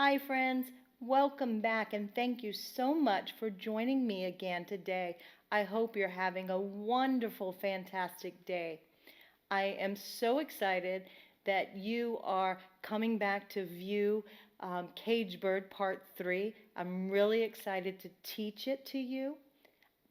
Hi friends, welcome back and thank you so much for joining me again today. I hope you're having a wonderful, fantastic day. I am so excited that you are coming back to view Cage Bird Part 3. I'm really excited to teach it to you.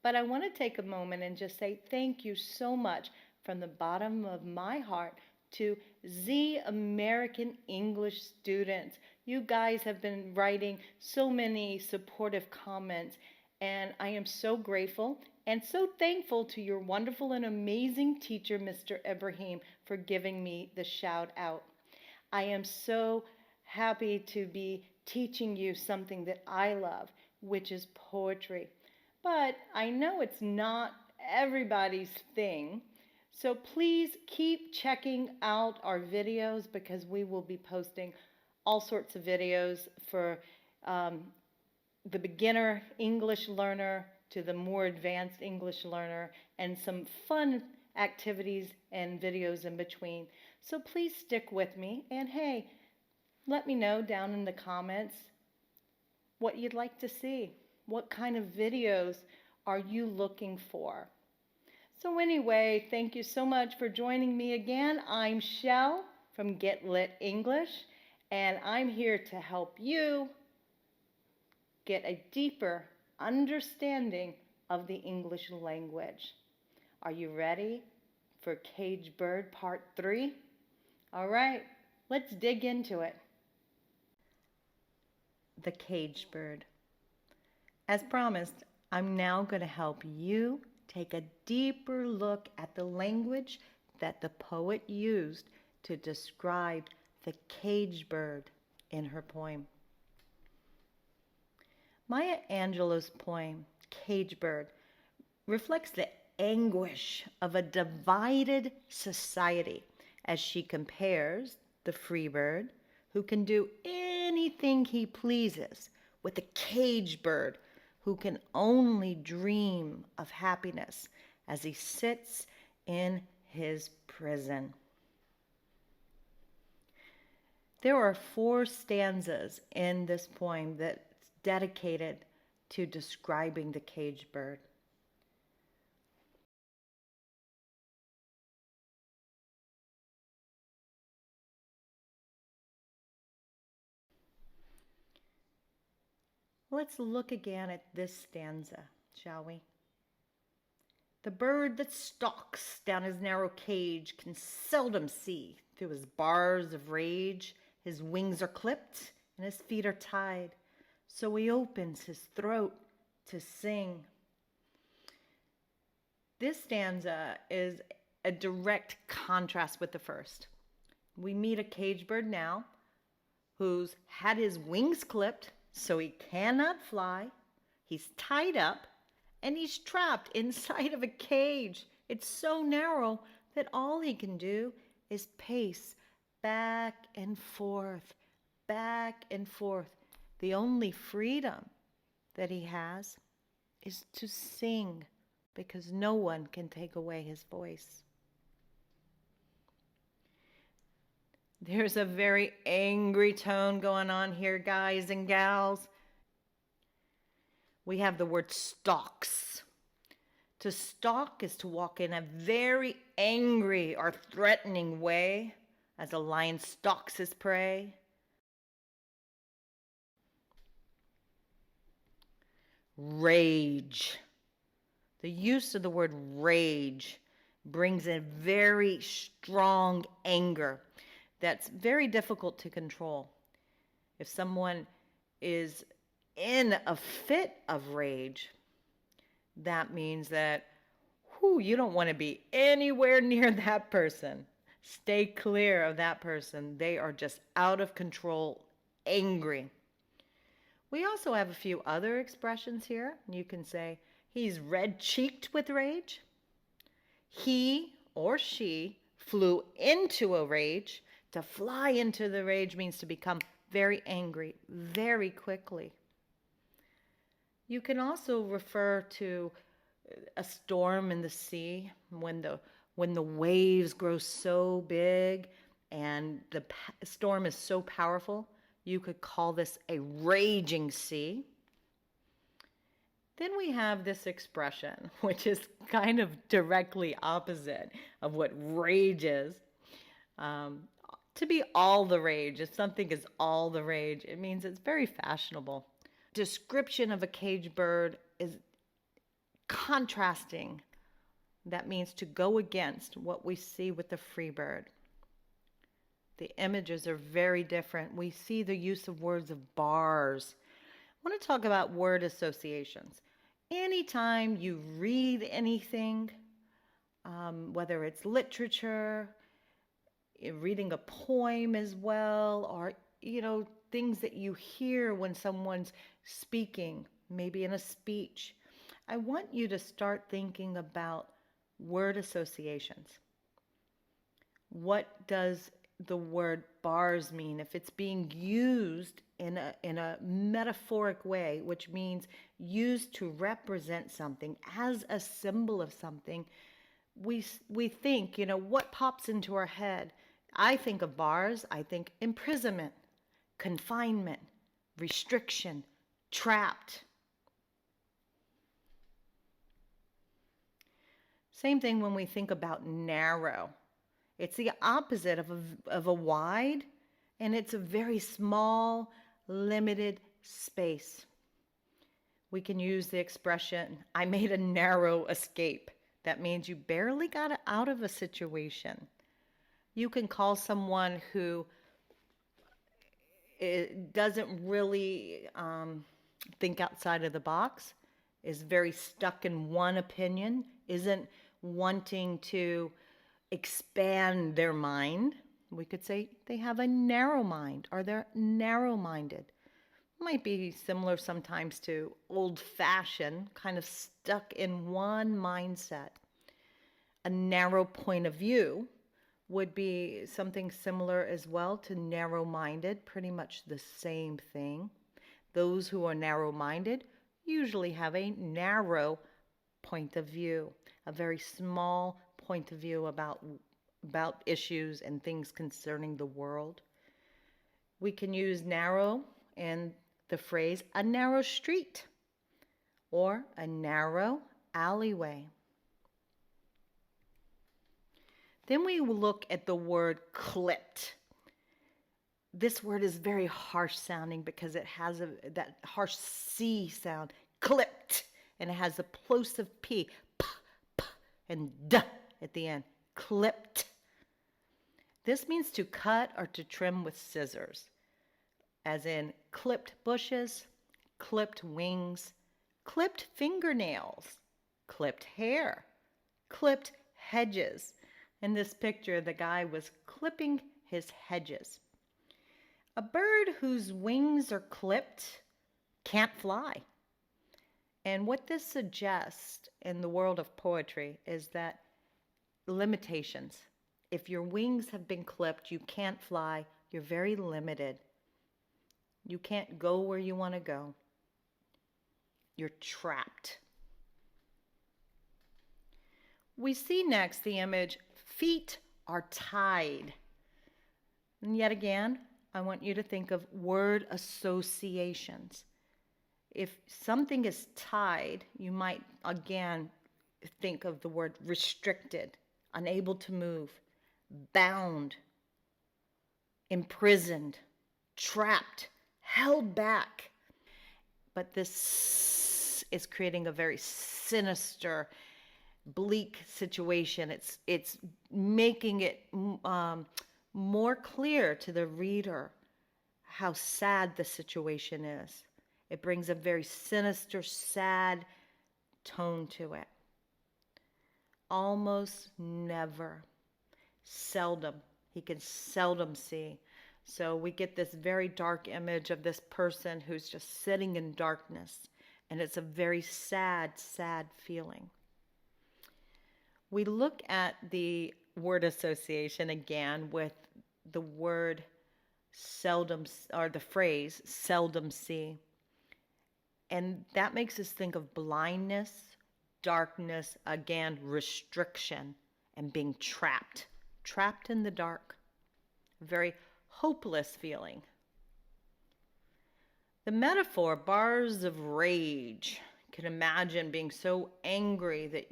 But I want to take a moment and just say thank you so much from the bottom of my heart to the American English students. You guys have been writing so many supportive comments, and I am so grateful and so thankful to your wonderful and amazing teacher, Mr. Ibrahim, for giving me the shout out. I am so happy to be teaching you something that I love, which is poetry. But I know it's not everybody's thing. So please keep checking out our videos because we will be posting all sorts of videos for the beginner English learner to the more advanced English learner and some fun activities and videos in between. So please stick with me and hey, let me know down in the comments what you'd like to see. What kind of videos are you looking for? So anyway, thank you so much for joining me again. I'm Shell from Get Lit English, and I'm here to help you get a deeper understanding of the English language. Are you ready for Cage Bird Part 3? All right, let's dig into it. The Cage Bird. As promised, I'm now going to help you take a deeper look at the language that the poet used to describe the cage bird in her poem. Maya Angelou's poem, Cage Bird, reflects the anguish of a divided society as she compares the free bird, who can do anything he pleases, with the cage bird, who can only dream of happiness as he sits in his prison. There are 4 stanzas in this poem that's dedicated to describing the cage bird. Let's look again at this stanza, shall we? The bird that stalks down his narrow cage can seldom see through his bars of rage. His wings are clipped and his feet are tied, so he opens his throat to sing. This stanza is a direct contrast with the first. We meet a cage bird now who's had his wings clipped so he cannot fly. He's tied up and he's trapped inside of a cage. It's so narrow that all he can do is pace back and forth, back and forth. The only freedom that he has is to sing because no one can take away his voice. There's a very angry tone going on here, guys and gals. We have the word stalks. To stalk is to walk in a very angry or threatening way as a lion stalks his prey. Rage. The use of the word rage brings a very strong anger that's very difficult to control. If someone is in a fit of rage, that means that you don't want to be anywhere near that person. Stay clear of that person. They are just out of control, angry. We also have a few other expressions here. You can say, he's red-cheeked with rage. He or she flew into a rage. To fly into the rage means to become very angry very quickly. You can also refer to a storm in the sea when the waves grow so big and the storm is so powerful You could call this a raging sea. Then we have this expression, which is kind of directly opposite of what rage is. Um, to be all the rage, if something is all the rage, it means it's very fashionable. Description of a caged bird is contrasting. That means to go against what we see with the free bird. The images are very different. We see the use of words of bars. I want to talk about word associations. Anytime you read anything, whether it's literature, reading a poem as well, or things that you hear when someone's speaking, maybe in a speech, I want you to start thinking about word associations. What does the word bars mean? If it's being used in a metaphoric way, which means used to represent something as a symbol of something, we think, what pops into our head? I think of bars, I think imprisonment, confinement, restriction, trapped. Same thing when we think about narrow. It's the opposite of a wide, and it's a very small, limited space. We can use the expression, I made a narrow escape. That means you barely got out of a situation. You can call someone who doesn't really think outside of the box, is very stuck in one opinion, isn't wanting to expand their mind. We could say they have a narrow mind, or they're narrow-minded. Might be similar sometimes to old-fashioned, kind of stuck in one mindset. A narrow point of view would be something similar as well to narrow-minded, pretty much the same thing. Those who are narrow-minded usually have a narrow point of view, a very small point of view about issues and things concerning the world. We can use narrow in the phrase a narrow street or a narrow alleyway. Then we look at the word clipped. This word is very harsh sounding because it has that harsh C sound, clipped, and it has the plosive P, and D at the end, clipped. This means to cut or to trim with scissors, as in clipped bushes, clipped wings, clipped fingernails, clipped hair, clipped hedges. In this picture, the guy was clipping his hedges. A bird whose wings are clipped can't fly. And what this suggests in the world of poetry is that limitations. If your wings have been clipped, you can't fly. You're very limited. You can't go where you want to go. You're trapped. We see next the image, feet are tied. And yet again, I want you to think of word associations. If something is tied, you might again think of the word restricted, unable to move, bound, imprisoned, trapped, held back. But this is creating a very sinister, bleak situation. It's making it more clear to the reader how sad the situation is. It brings a very sinister, sad tone to it. Almost never, seldom, he can seldom see. So we get this very dark image of this person who's just sitting in darkness, and it's a very sad, sad feeling. We look at the word association again with the word seldom, or the phrase seldom see. And that makes us think of blindness, darkness, again, restriction, and being trapped in the dark. A very hopeless feeling. The metaphor, bars of rage. You can imagine being so angry that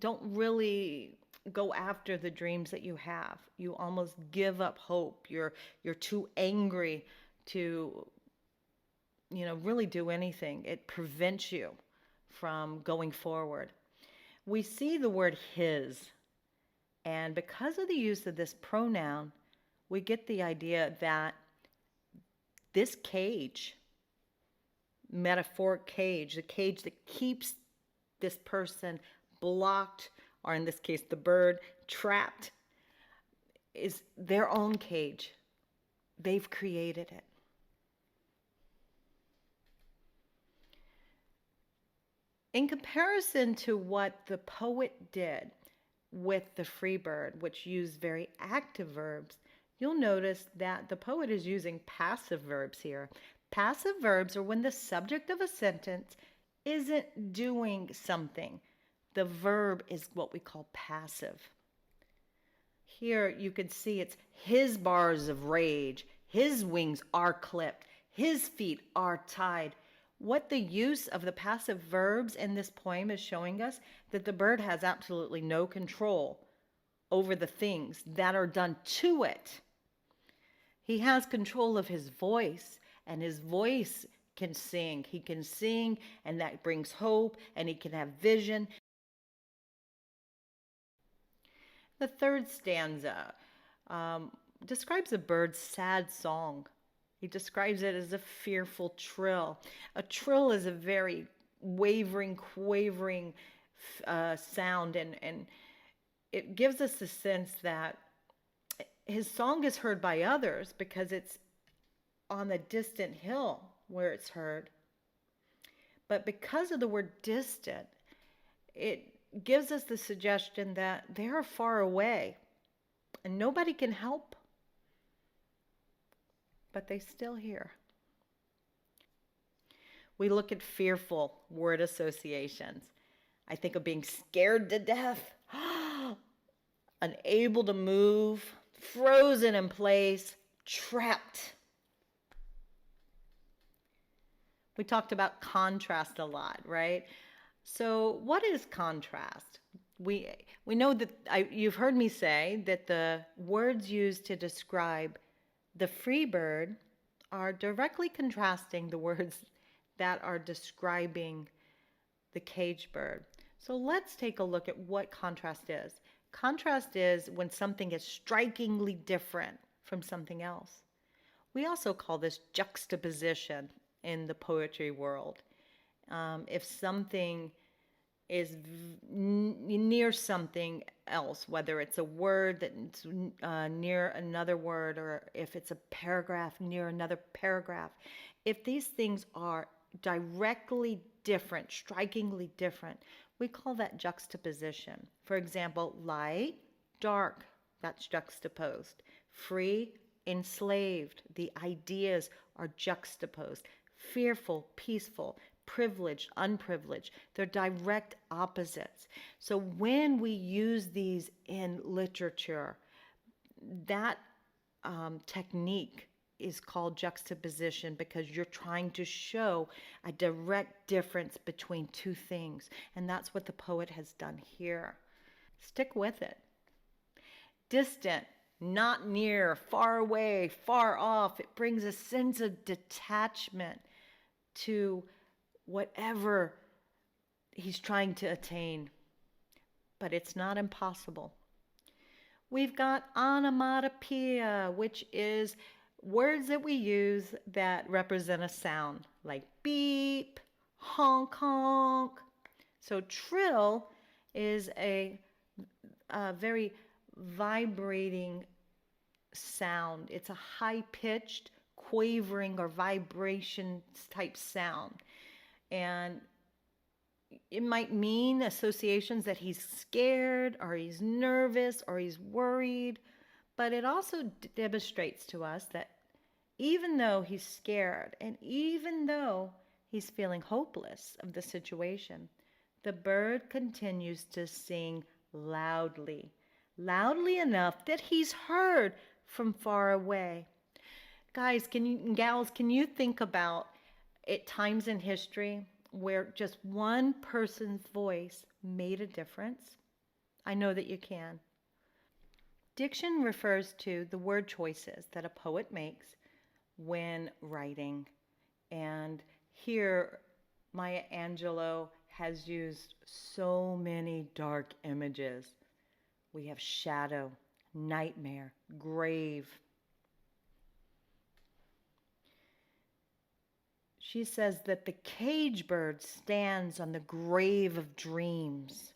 don't really go after the dreams that you have. You almost give up hope. You're too angry to, really do anything. It prevents you from going forward. We see the word his, and because of the use of this pronoun, we get the idea that this cage, metaphoric cage, the cage that keeps this person blocked, or in this case, the bird trapped, is their own cage. They've created it. In comparison to what the poet did with the free bird, which used very active verbs, you'll notice that the poet is using passive verbs here. Passive verbs are when the subject of a sentence isn't doing something. The verb is what we call passive. Here you can see it's his bars of rage, his wings are clipped, his feet are tied. What the use of the passive verbs in this poem is showing us that the bird has absolutely no control over the things that are done to it. He has control of his voice, and his voice can sing. He can sing, and that brings hope, and he can have vision. The third stanza describes a bird's sad song. He describes it as a fearful trill. A trill is a very wavering, quavering sound, and it gives us the sense that his song is heard by others because it's on a distant hill where it's heard. But because of the word distant, it gives us the suggestion that they are far away and nobody can help, but they still hear. We look at fearful word associations. I think of being scared to death, unable to move, frozen in place, trapped. We talked about contrast a lot, right? So what is contrast? We know that you've heard me say that the words used to describe the free bird are directly contrasting the words that are describing the cage bird. So let's take a look at what contrast is. Contrast is when something is strikingly different from something else. We also call this juxtaposition in the poetry world. If something is near something else, whether it's a word that's near another word, or if it's a paragraph near another paragraph, if these things are directly different, strikingly different, we call that juxtaposition. For example, light, dark, that's juxtaposed. Free, enslaved, the ideas are juxtaposed. Fearful, peaceful, privileged, unprivileged. They're direct opposites. So when we use these in literature, that technique is called juxtaposition because you're trying to show a direct difference between two things. And that's what the poet has done here. Stick with it. Distant, not near, far away, far off. It brings a sense of detachment to whatever he's trying to attain. But it's not impossible. We've got onomatopoeia, which is words that we use that represent a sound, like beep, honk, honk. So trill is a very vibrating sound. It's a high-pitched, quavering or vibration type sound. And it might mean associations that he's scared or he's nervous or he's worried, but it also demonstrates to us that even though he's scared and even though he's feeling hopeless of the situation, the bird continues to sing loudly, loudly enough that he's heard from far away. Guys, gals, can you think about at times in history where just one person's voice made a difference? I know that you can. Diction refers to the word choices that a poet makes when writing. And here, Maya Angelou has used so many dark images. We have shadow, nightmare, grave. She says that the cage bird stands on the grave of dreams.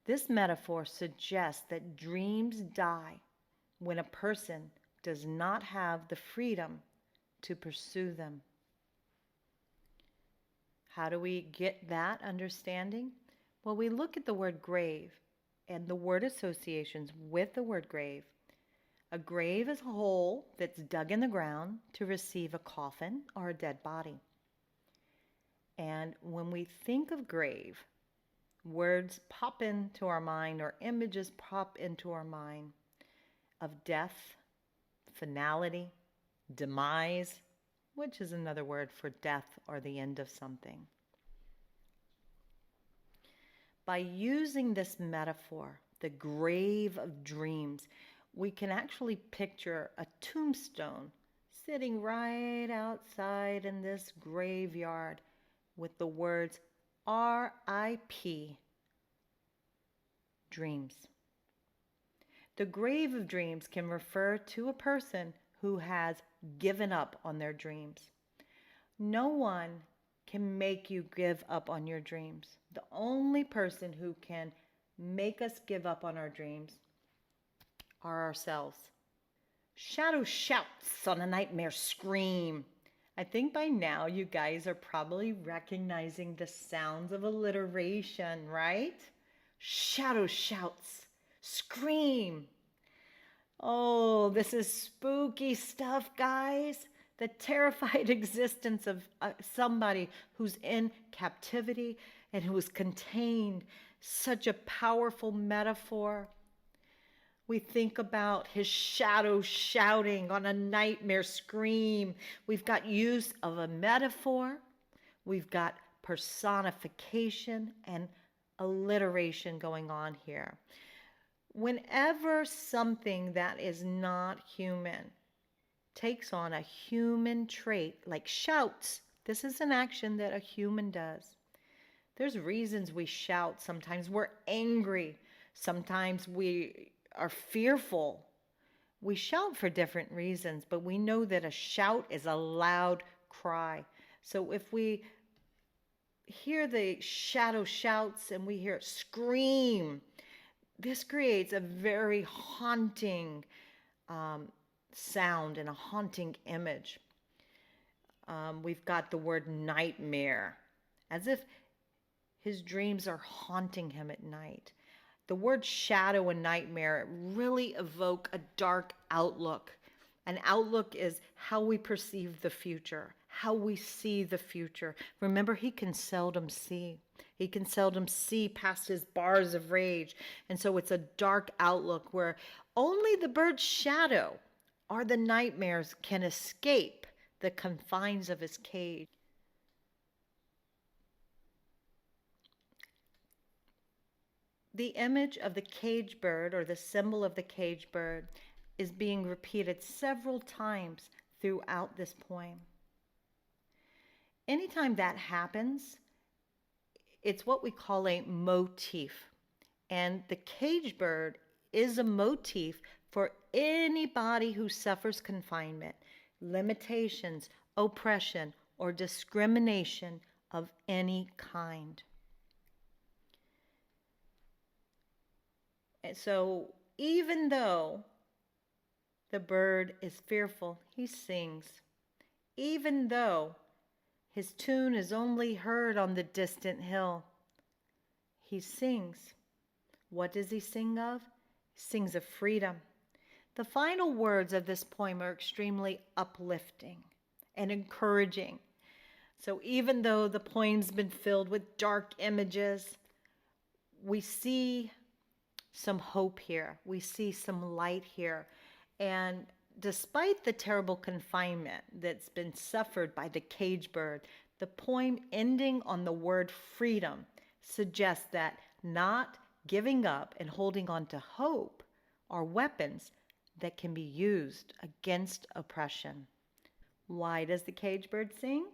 This metaphor suggests that dreams die when a person does not have the freedom to pursue them. How do we get that understanding? Well, we look at the word grave and the word associations with the word grave. A grave is a hole that's dug in the ground to receive a coffin or a dead body. And when we think of grave, words pop into our mind or images pop into our mind of death, finality, demise, which is another word for death or the end of something. By using this metaphor, the grave of dreams, we can actually picture a tombstone sitting right outside in this graveyard with the words R.I.P. Dreams. The grave of dreams can refer to a person who has given up on their dreams. No one can make you give up on your dreams. The only person who can make us give up on our dreams are ourselves. Shadow shouts on a nightmare scream. I think by now you guys are probably recognizing the sounds of alliteration, right? Shadow shouts, scream. Oh, this is spooky stuff, guys. The terrified existence of somebody who's in captivity and who is contained. Such a powerful metaphor. We think about his shadow shouting on a nightmare scream. We've got use of a metaphor. We've got personification and alliteration going on here. Whenever something that is not human takes on a human trait, like shouts, this is an action that a human does. There's reasons we shout. Sometimes we're angry. Sometimes we are fearful. We shout for different reasons, but we know that a shout is a loud cry. So if we hear the shadow shouts and we hear it scream, this creates a very haunting sound and a haunting image. We've got the word nightmare, as if his dreams are haunting him at night. The word shadow and nightmare really evoke a dark outlook. An outlook is how we perceive the future, how we see the future. Remember, he can seldom see. He can seldom see past his bars of rage. And so it's a dark outlook where only the bird's shadow or the nightmares can escape the confines of his cage. The image of the cage bird, or the symbol of the cage bird, is being repeated several times throughout this poem. Anytime that happens, it's what we call a motif. And the cage bird is a motif for anybody who suffers confinement, limitations, oppression, or discrimination of any kind. And so even though the bird is fearful, he sings. Even though his tune is only heard on the distant hill, he sings. What does he sing of? He sings of freedom. The final words of this poem are extremely uplifting and encouraging. So even though the poem's been filled with dark images, we see some hope here. We see some light here. And despite the terrible confinement that's been suffered by the cage bird, the poem ending on the word freedom suggests that not giving up and holding on to hope are weapons that can be used against oppression. Why does the cage bird sing?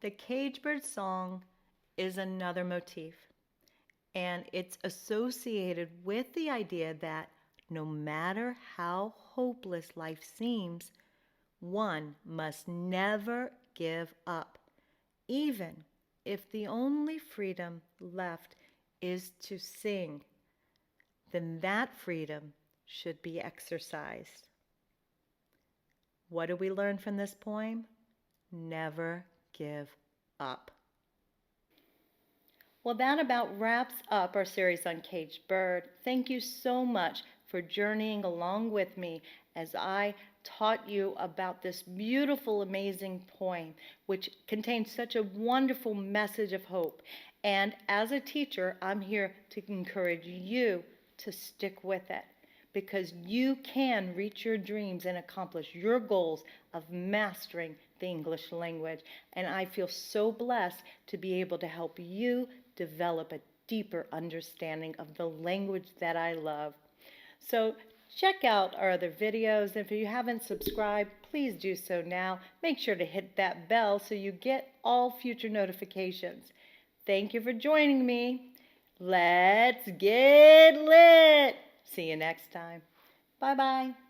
The cage bird song is another motif, and it's associated with the idea that no matter how hopeless life seems, one must never give up, even if the only freedom left is to sing. Then that freedom should be exercised. What do we learn from this poem? Never give up. Well, that about wraps up our series on Caged Bird. Thank you so much for journeying along with me as I taught you about this beautiful, amazing poem, which contains such a wonderful message of hope. And as a teacher, I'm here to encourage you to stick with it, because you can reach your dreams and accomplish your goals of mastering the English language. And I feel so blessed to be able to help you develop a deeper understanding of the language that I love. So check out our other videos. If you haven't subscribed, please do so now. Make sure to hit that bell so you get all future notifications. Thank you for joining me. Let's get lit. See you next time. Bye-bye.